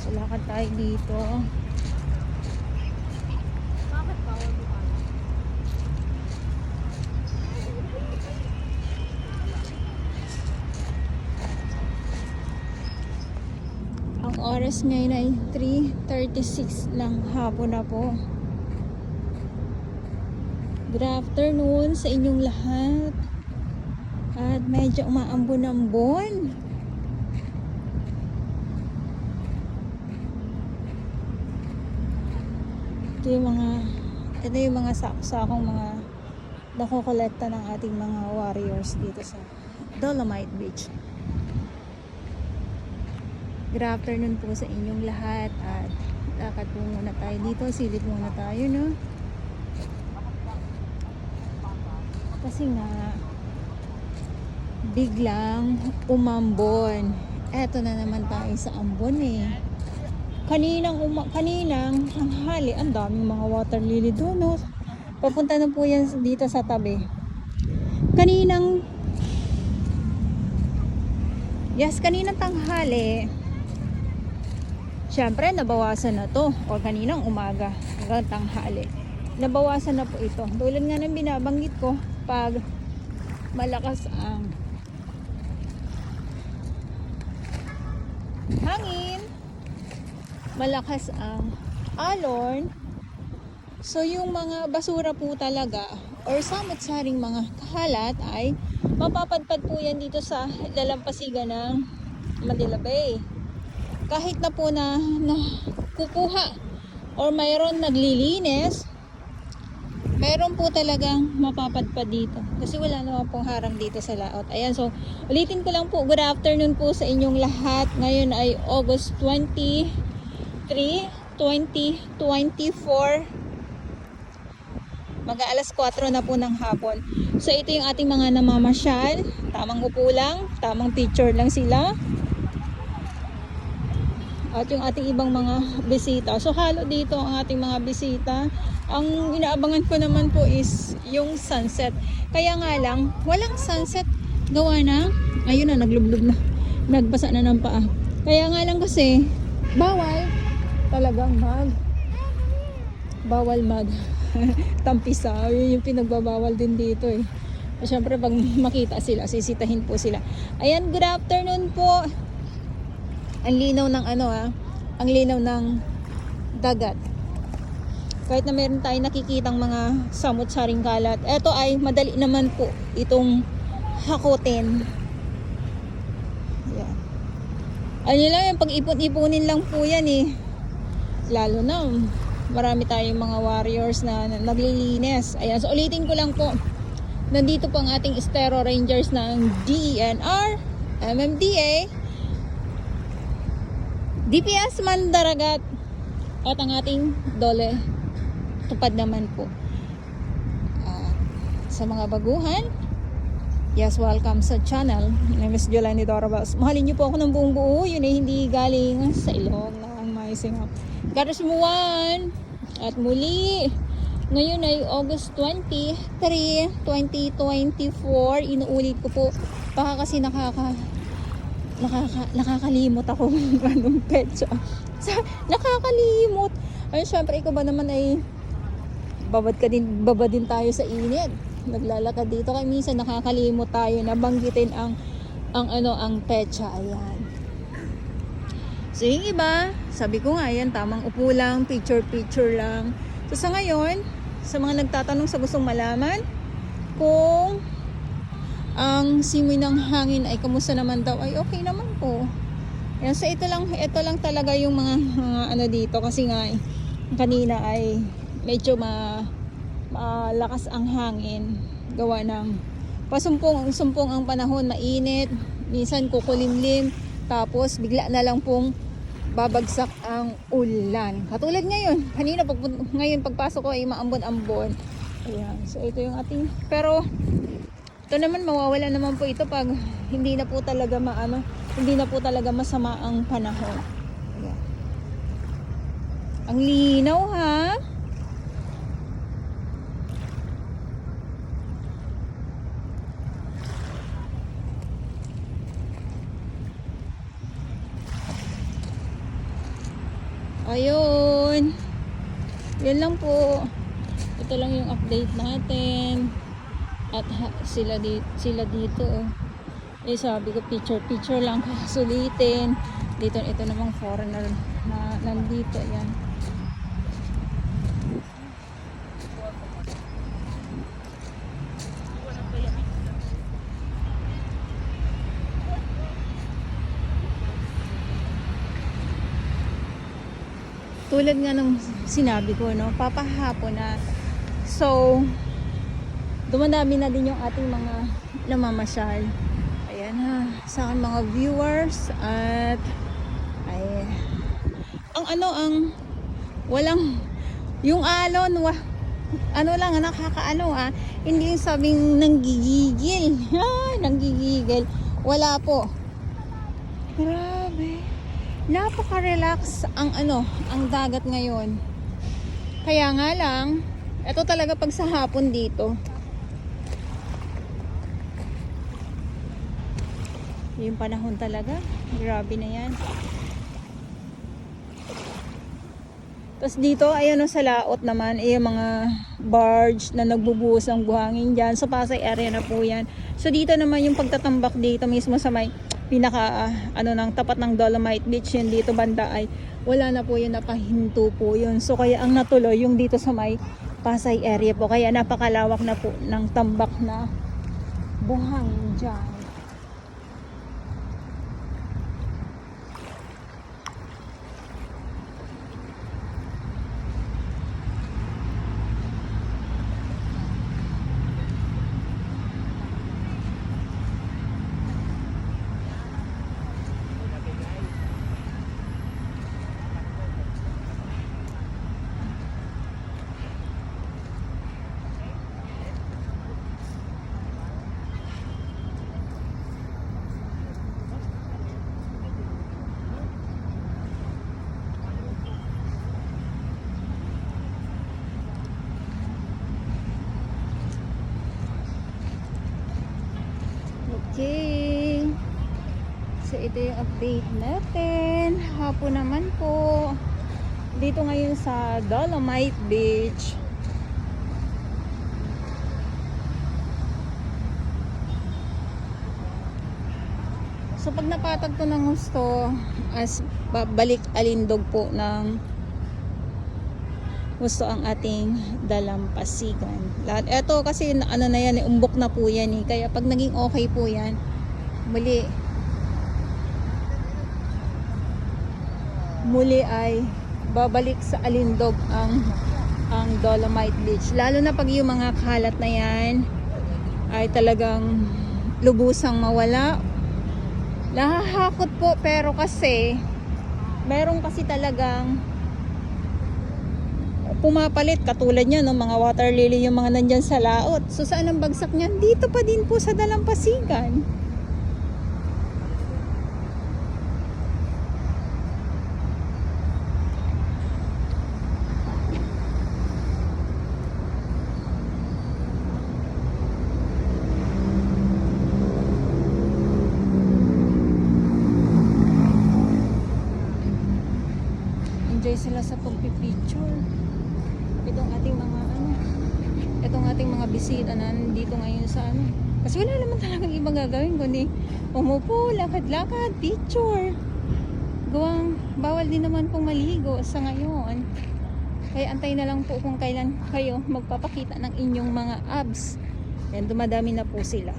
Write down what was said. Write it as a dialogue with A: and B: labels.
A: Lakad tayo dito.
B: Bakit bawal bumaba?
A: Ang oras ngayon ay 3:36 lang hapon na po. Good afternoon sa inyong lahat. At medyo umaambon-ambon. Ito yung mga sakong mga nakokolekta ng ating mga warriors dito sa Dolomite Beach. Good afternoon po sa inyong lahat at lakad po muna tayo dito. Silip muna tayo, no? Kasi nga biglang umambon. Eto na naman tayo sa ambon eh. Kaninang tanghali, ang daming mga water lily doon, no? Papunta na po yan dito sa tabi. Kaninang tanghali, syempre nabawasan na to. O kaninang umaga hanggang tanghali, nabawasan na po ito. Tulad nga ng binabanggit ko, pag malakas ang hangin, malakas ang alon, so yung mga basura po talaga or samot-saring mga kahalat ay mapapadpad po yan dito sa lalampasigan ng Manila Bay. Kahit na po na kukuha or mayroon naglilinis, mayroon po talagang mapapadpad dito kasi wala naman pong harang dito sa laot. Ayan, so ulitin ko lang po, good afternoon po sa inyong lahat. Ngayon ay August 23, 2024. Mag-aalas 4 na po ng hapon. So ito yung ating mga namamasyal. Tamang upo lang, tamang picture lang sila. At yung ating ibang mga bisita. So halo dito ang ating mga bisita. Ang inaabangan ko naman po is yung sunset. Kaya nga lang, walang sunset. Gawa na, ayun na, naglublog na. Nagbasa na ng paa. Kaya nga lang kasi, bawal talagang bawal tampisa. Yun yung pinagbabawal din dito eh. Siyempre pag makita sila, sisitahin po sila. Ayan, good afternoon po. Ang linaw ng ang linaw ng dagat. Kahit na meron tayong nakikitang mga samot-saring kalat, eto ay madali naman po itong hakutin. Yan. Ano lang yung pag-ipon-ipunin lang po yan eh. Lalo na marami tayong mga warriors na naglilinis. Ayan, so ulitin ko lang po. Nandito po ang ating Estero Rangers ng DENR, MMDA, DPS Mandaragat, at ang ating Dole Tupad naman po. Sa mga baguhan, yes, welcome sa channel. My name is Jolani Dorabas. Mahalin niyo po ako ng buong buo. Yun ay hindi galing sa ilong ng may singap. Gatos mo one. At muli, ngayon ay August 23, 2024. Inuulit ko po. Baka kasi nakakalimot ako ng anong petsa. Nakakalimot. Ay, syempre, ikaw ba naman ay babad din tayo sa init. Naglalakad dito kaya minsan nakakalimot tayo na banggitin ang petsa. Ayan. So yung iba, sabi ko nga yan, tamang upo lang, picture lang. So sa ngayon, sa mga nagtatanong, sa gustong malaman kung ang simoy ng hangin ay kamusta naman daw, ay okay naman po. Yan, so ito lang talaga yung mga dito kasi nga kanina ay medyo malakas ang hangin, gawa ng pasumpong ang panahon, mainit, minsan kukulimlim, tapos bigla na lang pong babagsak ang ulan. Katulad ngayon, ngayon pagpasok ko ay maambon-ambon. Ayan, so ito yung ating, pero ito naman mawawala naman po ito pag hindi na po talaga masama ang panahon. Ayan. Ang linaw ha. Ayun. Yan lang po. Ito lang yung update natin. At sila dito. Oh. Eh sabi ko picture lang kaya sulitin. Dito ito namang foreigner na nandito. Yan. Tulad nga nung sinabi ko, no, papahapon na. So, dumadami na din yung ating mga namamasyal. Ayan ha, sa akin mga viewers at ay ang walang yung alon ano lang nakakaano hindi yung sabing nanggigigil. Nanggigigil. Wala po. Grabe. Napaka-relax ang ang dagat ngayon. Kaya nga lang, ito talaga pag sa hapon dito. Yung panahon talaga, grabe na yan. Tapos dito, ayun sa laot naman, yung mga barge na nagbubuhos ng buhangin dyan. So Pasay area na po yan. So dito naman yung pagtatambak dito mismo sa may pinaka ng tapat ng Dolomite Beach yun dito banda ay wala na po yun, napahinto po yun. So kaya ang natuloy yung dito sa may Pasay area po, kaya napakalawak na po ng tambak na buhangin dyan. Okay. So ito yung update natin. Hapon naman po. Dito ngayon sa Dolomite Beach. So pag napatag to ng gusto, as babalik alindog po ng gusto ang ating dalampasigan. Lahat eto kasi na yan, umbok na po yan eh. Kaya pag naging okay po yan, muli ay babalik sa alindog ang Dolomite Beach. Lalo na pag yung mga kalat na yan ay talagang lubusang mawala. Lahahakot po, pero kasi meron kasi talagang pumapalit katulad niya no, mga water lily yung mga nandyan sa laot. So saan ang bagsak niyan? Dito pa din po sa dalampasigan. Enjoy sila sa pagpipicture. Itong ating mga bisita na nandito ngayon sa kasi wala naman talagang ibang gagawin kundi umupo, lakad-lakad, picture. Bawal din naman pong maligo sa ngayon. Kaya antay na lang po kung kailan kayo magpapakita ng inyong mga abs. Yan, dumadami na po sila.